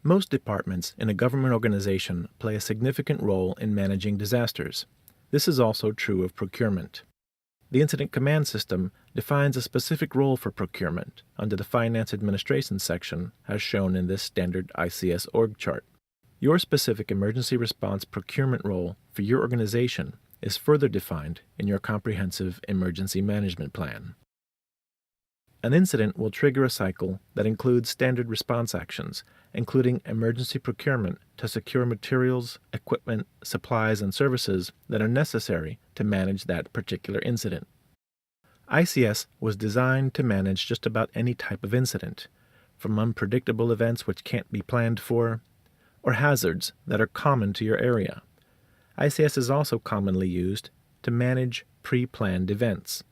Most departments in a government organization play a significant role in managing disasters. This is also true of procurement. The Incident Command System defines a specific role for procurement under the Finance Administration section as shown in this standard ICS org chart. Your specific emergency response procurement role for your organization is further defined in your comprehensive emergency management plan. An incident will trigger a cycle that includes standard response actions, including emergency procurement to secure materials, equipment, supplies, and services that are necessary to manage that particular incident. ICS was designed to manage just about any type of incident, from unpredictable events which can't be planned for, or hazards that are common to your area. ICS is also commonly used to manage pre-planned events.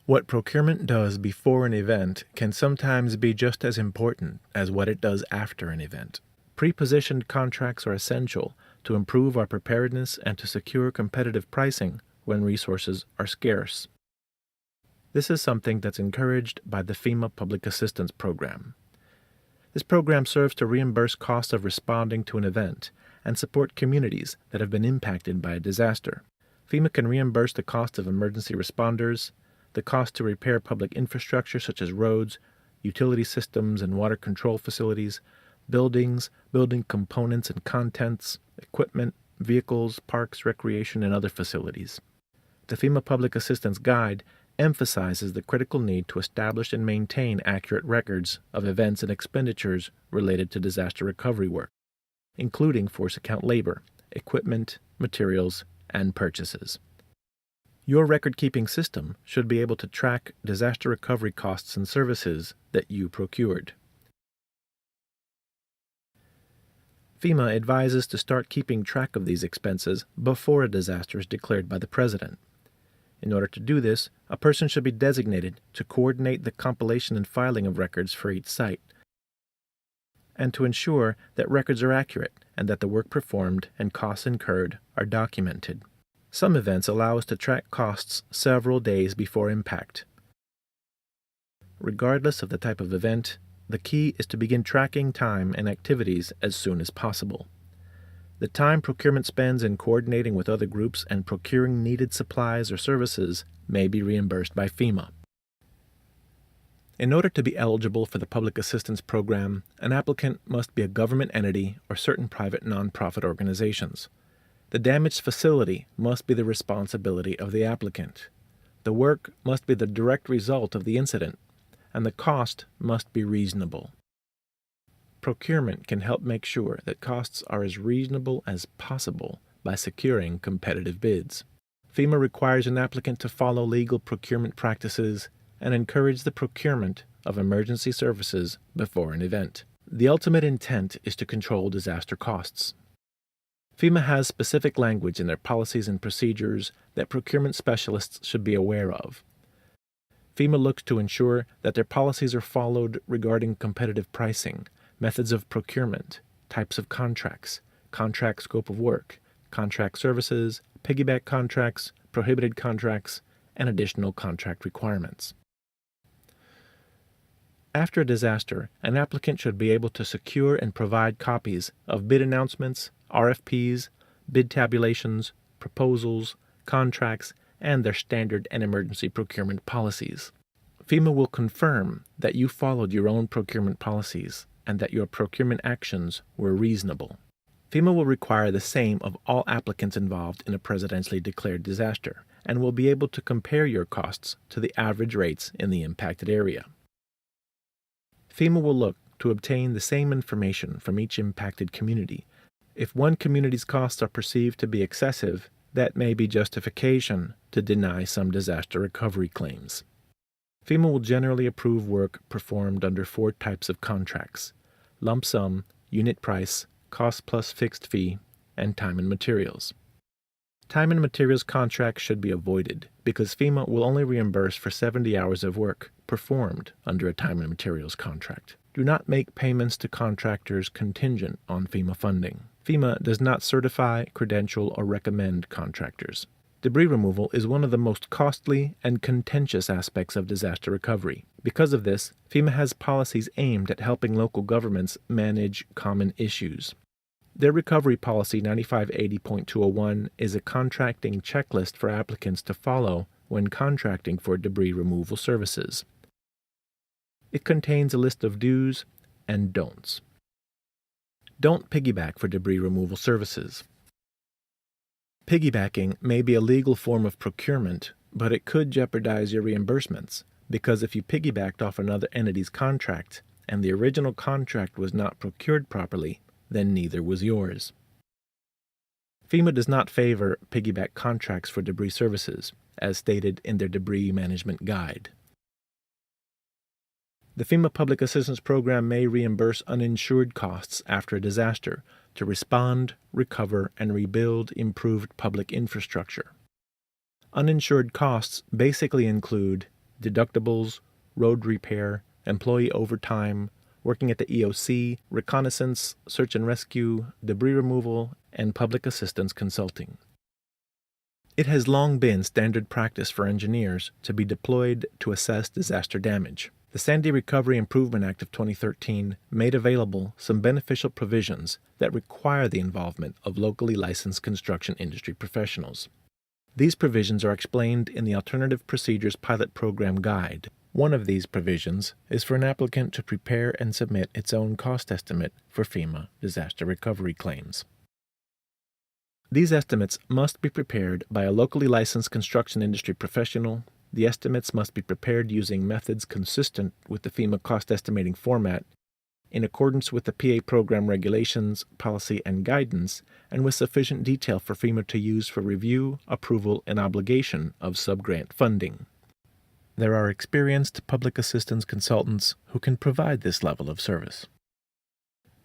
What procurement does before an event can sometimes be just as important as what it does after an event. Pre-positioned contracts are essential to improve our preparedness and to secure competitive pricing when resources are scarce. This is something that's encouraged by the FEMA Public Assistance Program. This program serves to reimburse costs of responding to an event and support communities that have been impacted by a disaster. FEMA can reimburse the cost of emergency responders, the cost to repair public infrastructure such as roads, utility systems and water control facilities, buildings, building components and contents, equipment, vehicles, parks, recreation, and other facilities. The FEMA Public Assistance Guide emphasizes the critical need to establish and maintain accurate records of events and expenditures related to disaster recovery work, including force account labor, equipment, materials, and purchases. Your record-keeping system should be able to track disaster recovery costs and services that you procured. FEMA advises to start keeping track of these expenses before a disaster is declared by the President. In order to do this, a person should be designated to coordinate the compilation and filing of records for each site, and to ensure that records are accurate and that the work performed and costs incurred are documented. Some events allow us to track costs several days before impact. Regardless of the type of event, the key is to begin tracking time and activities as soon as possible. The time procurement spends in coordinating with other groups and procuring needed supplies or services may be reimbursed by FEMA. In order to be eligible for the Public Assistance Program, an applicant must be a government entity or certain private nonprofit organizations. The damaged facility must be the responsibility of the applicant. The work must be the direct result of the incident, and the cost must be reasonable. Procurement can help make sure that costs are as reasonable as possible by securing competitive bids. FEMA requires an applicant to follow legal procurement practices and encourage the procurement of emergency services before an event. The ultimate intent is to control disaster costs. FEMA has specific language in their policies and procedures that procurement specialists should be aware of. FEMA looks to ensure that their policies are followed regarding competitive pricing, methods of procurement, types of contracts, contract scope of work, contract services, piggyback contracts, prohibited contracts, and additional contract requirements. After a disaster, an applicant should be able to secure and provide copies of bid announcements, RFPs, bid tabulations, proposals, contracts, and their standard and emergency procurement policies. FEMA will confirm that you followed your own procurement policies and that your procurement actions were reasonable. FEMA will require the same of all applicants involved in a presidentially declared disaster and will be able to compare your costs to the average rates in the impacted area. FEMA will look to obtain the same information from each impacted community. If one community's costs are perceived to be excessive, that may be justification to deny some disaster recovery claims. FEMA will generally approve work performed under 4 types of contracts: lump sum, unit price, cost plus fixed fee, and time and materials. Time and materials contracts should be avoided because FEMA will only reimburse for 70 hours of work performed under a time and materials contract. Do not make payments to contractors contingent on FEMA funding. FEMA does not certify, credential, or recommend contractors. Debris removal is one of the most costly and contentious aspects of disaster recovery. Because of this, FEMA has policies aimed at helping local governments manage common issues. Their Recovery Policy 9580.201 is a contracting checklist for applicants to follow when contracting for debris removal services. It contains a list of do's and don'ts. Don't piggyback for debris removal services. Piggybacking may be a legal form of procurement, but it could jeopardize your reimbursements, because if you piggybacked off another entity's contract and the original contract was not procured properly, then neither was yours. FEMA does not favor piggyback contracts for debris services, as stated in their Debris Management Guide. The FEMA Public Assistance Program may reimburse uninsured costs after a disaster to respond, recover, and rebuild improved public infrastructure. Uninsured costs basically include deductibles, road repair, employee overtime, working at the EOC, reconnaissance, search and rescue, debris removal, and public assistance consulting. It has long been standard practice for engineers to be deployed to assess disaster damage. The Sandy Recovery Improvement Act of 2013 made available some beneficial provisions that require the involvement of locally licensed construction industry professionals. These provisions are explained in the Alternative Procedures Pilot Program Guide. One of these provisions is for an applicant to prepare and submit its own cost estimate for FEMA disaster recovery claims. These estimates must be prepared by a locally licensed construction industry professional. The estimates must be prepared using methods consistent with the FEMA cost estimating format, in accordance with the PA program regulations, policy, and guidance, and with sufficient detail for FEMA to use for review, approval, and obligation of subgrant funding. There are experienced public assistance consultants who can provide this level of service.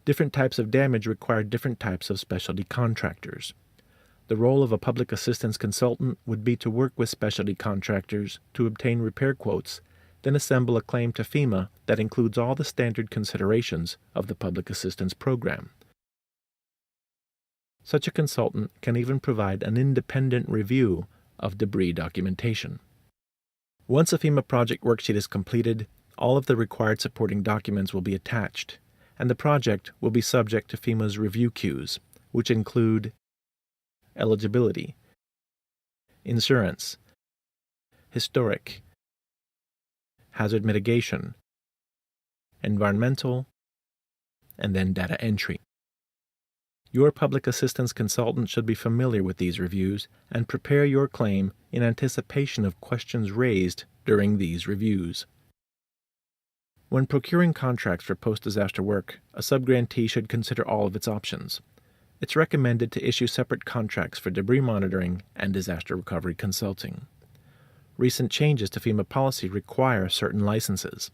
Different types of damage require different types of specialty contractors. The role of a public assistance consultant would be to work with specialty contractors to obtain repair quotes, then assemble a claim to FEMA that includes all the standard considerations of the public assistance program. Such a consultant can even provide an independent review of debris documentation. Once a FEMA project worksheet is completed, all of the required supporting documents will be attached, and the project will be subject to FEMA's review queues, which include eligibility, insurance, historic, hazard mitigation, environmental, and then data entry. Your public assistance consultant should be familiar with these reviews and prepare your claim in anticipation of questions raised during these reviews. When procuring contracts for post-disaster work, a subgrantee should consider all of its options. It's recommended to issue separate contracts for debris monitoring and disaster recovery consulting. Recent changes to FEMA policy require certain licenses.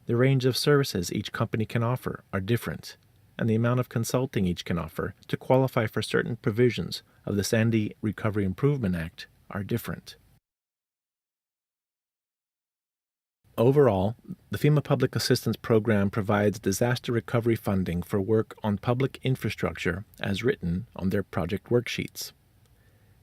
The range of services each company can offer are different, and the amount of consulting each can offer to qualify for certain provisions of the Sandy Recovery Improvement Act are different. Overall, the FEMA Public Assistance Program provides disaster recovery funding for work on public infrastructure as written on their project worksheets.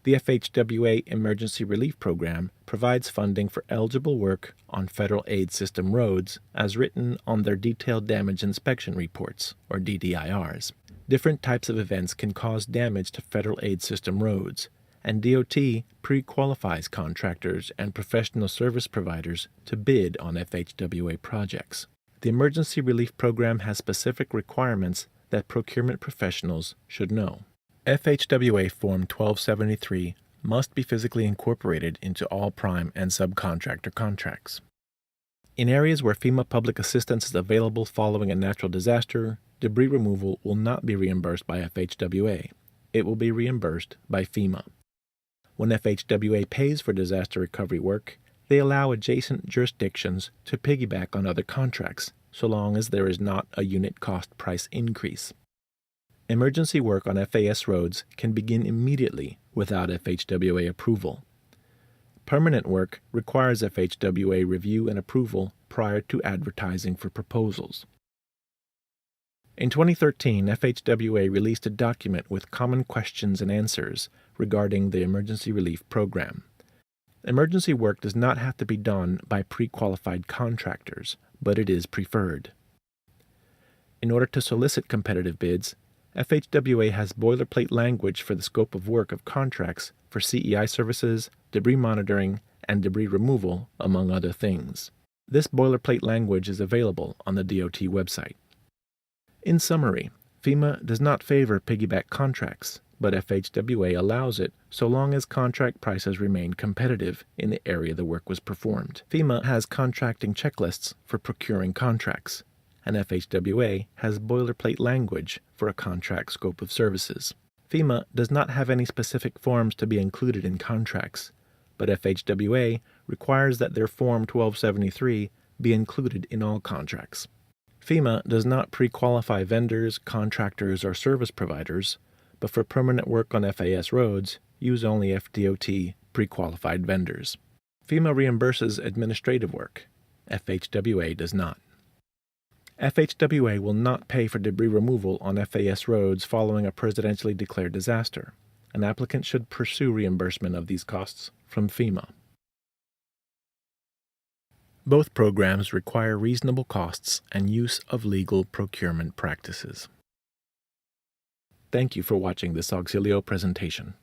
The FHWA Emergency Relief Program provides funding for eligible work on Federal Aid System roads as written on their Detailed Damage Inspection Reports, or DDIRs. Different types of events can cause damage to Federal Aid System roads, and DOT pre-qualifies contractors and professional service providers to bid on FHWA projects. The Emergency Relief Program has specific requirements that procurement professionals should know. FHWA Form 1273 must be physically incorporated into all prime and subcontractor contracts. In areas where FEMA public assistance is available following a natural disaster, debris removal will not be reimbursed by FHWA. It will be reimbursed by FEMA. When FHWA pays for disaster recovery work, they allow adjacent jurisdictions to piggyback on other contracts, so long as there is not a unit cost price increase. Emergency work on FAS roads can begin immediately without FHWA approval. Permanent work requires FHWA review and approval prior to advertising for proposals. In 2013, FHWA released a document with common questions and answers regarding the Emergency Relief Program. Emergency work does not have to be done by pre-qualified contractors, but it is preferred. In order to solicit competitive bids, FHWA has boilerplate language for the scope of work of contracts for CEI services, debris monitoring, and debris removal, among other things. This boilerplate language is available on the DOT website. In summary, FEMA does not favor piggyback contracts, but FHWA allows it so long as contract prices remain competitive in the area the work was performed. FEMA has contracting checklists for procuring contracts, and FHWA has boilerplate language for a contract scope of services. FEMA does not have any specific forms to be included in contracts, but FHWA requires that their Form 1273 be included in all contracts. FEMA does not pre-qualify vendors, contractors, or service providers, but for permanent work on FAS roads, use only FDOT pre-qualified vendors. FEMA reimburses administrative work. FHWA does not. FHWA will not pay for debris removal on FAS roads following a presidentially declared disaster. An applicant should pursue reimbursement of these costs from FEMA. Both programs require reasonable costs and use of legal procurement practices. Thank you for watching this Auxilio presentation.